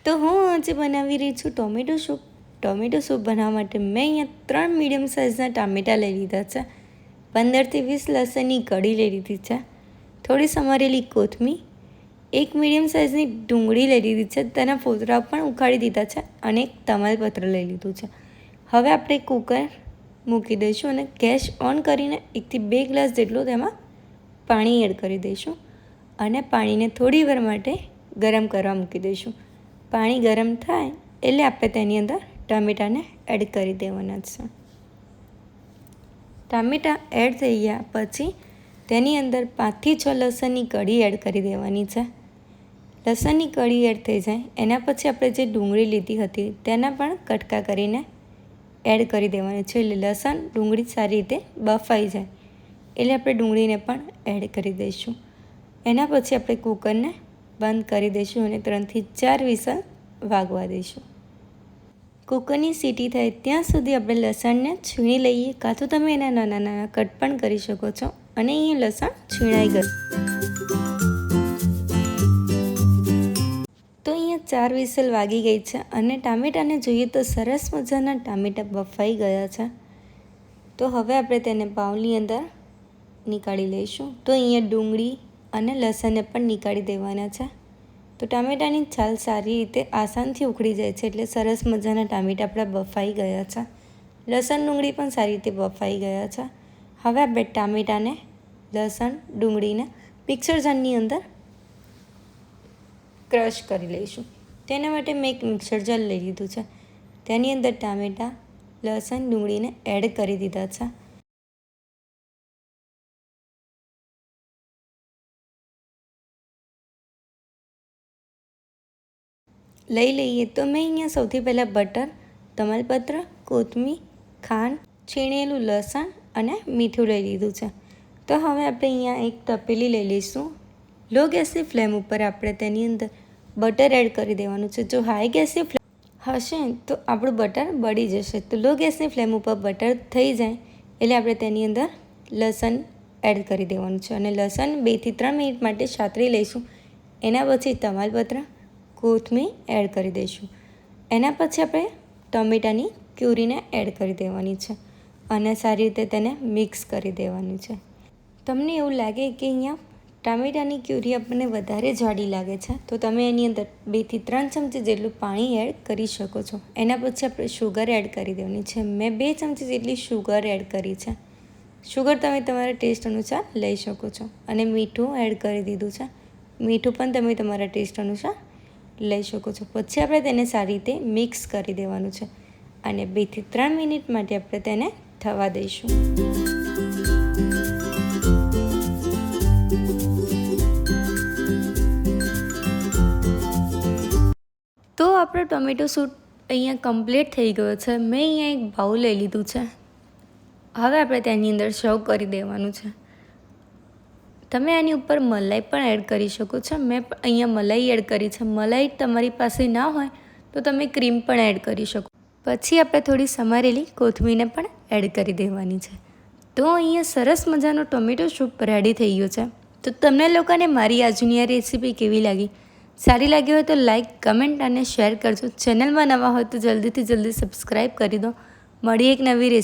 તો હું આજે બનાવી રહી છું ટોમેટો સૂપ. ટોમેટો સૂપ બનાવવા માટે મેં અહીંયા 3 મીડિયમ સાઇઝના ટામેટાં લઈ લીધા છે, 15થી 20 લસણની કળી લઈ લીધી છે, થોડી સમારેલી કોથમીર, 1 મીડિયમ સાઇઝની ડુંગળી લઈ લીધી છે, તેના ફોતરા પણ ઉખાડી દીધા છે અને એક તમાલપત્ર લઈ લીધું છે. હવે આપણે કુકર મૂકી દઈશું અને ગેસ ઓન કરીને 1 થી 2 ગ્લાસ જેટલું તેમાં પાણી એડ કરી દઈશું અને પાણીને થોડી વાર માટે ગરમ કરવા મૂકી દઈશું. પાણી ગરમ થાય એટલે આપણે તેની અંદર ટામેટાને એડ કરી દેવાના છે. ટામેટાં એડ થઈ ગયા પછી તેની અંદર 5 થી 6 લસણની કળી એડ કરી દેવાની છે. લસણની કળી એડ થઈ જાય એના પછી આપણે જે ડુંગળી લીધી હતી તેના પણ કટકા કરીને એડ કરી દેવાની છે. એટલે લસણ ડુંગળી સારી રીતે બફાઈ જાય એટલે આપણે ડુંગળીને પણ એડ કરી દઈશું. એના પછી આપણે કુકરને બંધ કરી દઈશું અને 3 થી 4 વિસલ વાગવા દઈશું. કુકરની સીટી થાય ત્યાં સુધી આપણે લસણને છીણી લઈએ, કાં તો તમે એના નાના નાના કટ પણ કરી શકો છો. અને અહીંયા લસણ છીણાઈ ગયું તો અહીંયા 4 વિસલ વાગી ગઈ છે અને ટામેટાને જોઈએ તો સરસ મજાના ટામેટાં બફાઈ ગયા છે. તો હવે આપણે તેને બાઉલની અંદર નીકાળી લઈશું. તો અહીંયા ડુંગળી અને લસણને પણ નીકાળી દેવાના છે. તો ટામેટાની છાલ સારી રીતે આસાનથી ઉખડી જાય છે એટલે સરસ મજાના ટામેટાં આપણા બફાઈ ગયા છે. લસણ ડુંગળી પણ સારી રીતે બફાઈ ગયા છે. હવે આપણે ટામેટાને લસણ ડુંગળીને મિક્સર જારની અંદર ક્રશ કરી લઈશું. તેના માટે મેં એક મિક્સર જાર લઈ લીધું છે. તેની અંદર ટામેટાં લસણ ડુંગળીને એડ કરી દીધા છે. લઈ લઈએ તો મેં અહીંયા સૌથી પહેલાં બટર, તમાલપત્ર, કોથમીર, ખાંડ, છીણેલું લસણ અને મીઠું લઈ લીધું છે. તો હવે આપણે અહીંયા એક તપેલી લઈ લઈશું. લો ગેસની ફ્લેમ ઉપર આપણે તેની અંદર બટર એડ કરી દેવાનું છે. જો હાઈ ગેસની ફ્લેમ હશે તો આપણું બટર બળી જશે. તો લો ગેસની ફ્લેમ ઉપર બટર થઈ જાય એટલે આપણે તેની અંદર લસણ એડ કરી દેવાનું છે અને લસણ 2 થી 3 મિનિટ માટે સાતરી લઈશું. એના પછી તમાલપત્ર, કોથમીર એડ કરી દઈશું. એના પછી આપણે ટમેટાની ક્યુરીને એડ કરી દેવાની છે અને સારી રીતે તેને મિક્સ કરી દેવાની છે. તમને એવું લાગે કે અહીંયા ટામેટાની ક્યુરી આપણને વધારે જાડી લાગે છે તો તમે એની અંદર 2 થી 3 ચમચી જેટલું પાણી એડ કરી શકો છો. એના પછી આપણે શુગર એડ કરી દેવાની છે. મેં 2 ચમચી જેટલી શુગર એડ કરી છે. શુગર તમે તમારા ટેસ્ટ અનુસાર લઈ શકો છો અને મીઠું એડ કરી દીધું છે. મીઠું પણ તમે તમારા ટેસ્ટ અનુસાર લઈ શકો છો. પછી આપણે તેને સારી રીતે મિક્સ કરી દેવાનું છે અને 2 થી 3 મિનિટ માટે આપણે તેને થવા દઈશું. તો આપણો ટોમેટો સૂપ અહીંયા કમ્પ્લીટ થઈ ગયો છે. મેં અહીંયા એક બાઉલ લઈ લીધું છે. હવે આપણે તેની અંદર સર્વ કરી દેવાનું છે. તમે આની ઉપર મલાઈ પણ એડ કરી શકો છો. મેં અહીંયા મલાઈ એડ કરી છે. મલાઈ તમારી પાસે ના હોય તો તમે ક્રીમ પણ એડ કરી શકો. પછી આપણે થોડી સમારેલી કોથમીરને પણ એડ કરી દેવાની છે. તો અહીંયા સરસ મજાનો ટોમેટો સૂપ રેડી થઈ ગયો છે. તો તમને લોકોને મારી આજની આ રેસીપી કેવી લાગી? સારી લાગી હોય તો લાઈક, કમેન્ટ અને શેર કરજો. ચેનલમાં નવા હોય તો જલ્દીથી જલ્દી સબસ્ક્રાઈબ કરી દો. મળી એક નવી રેસીપી.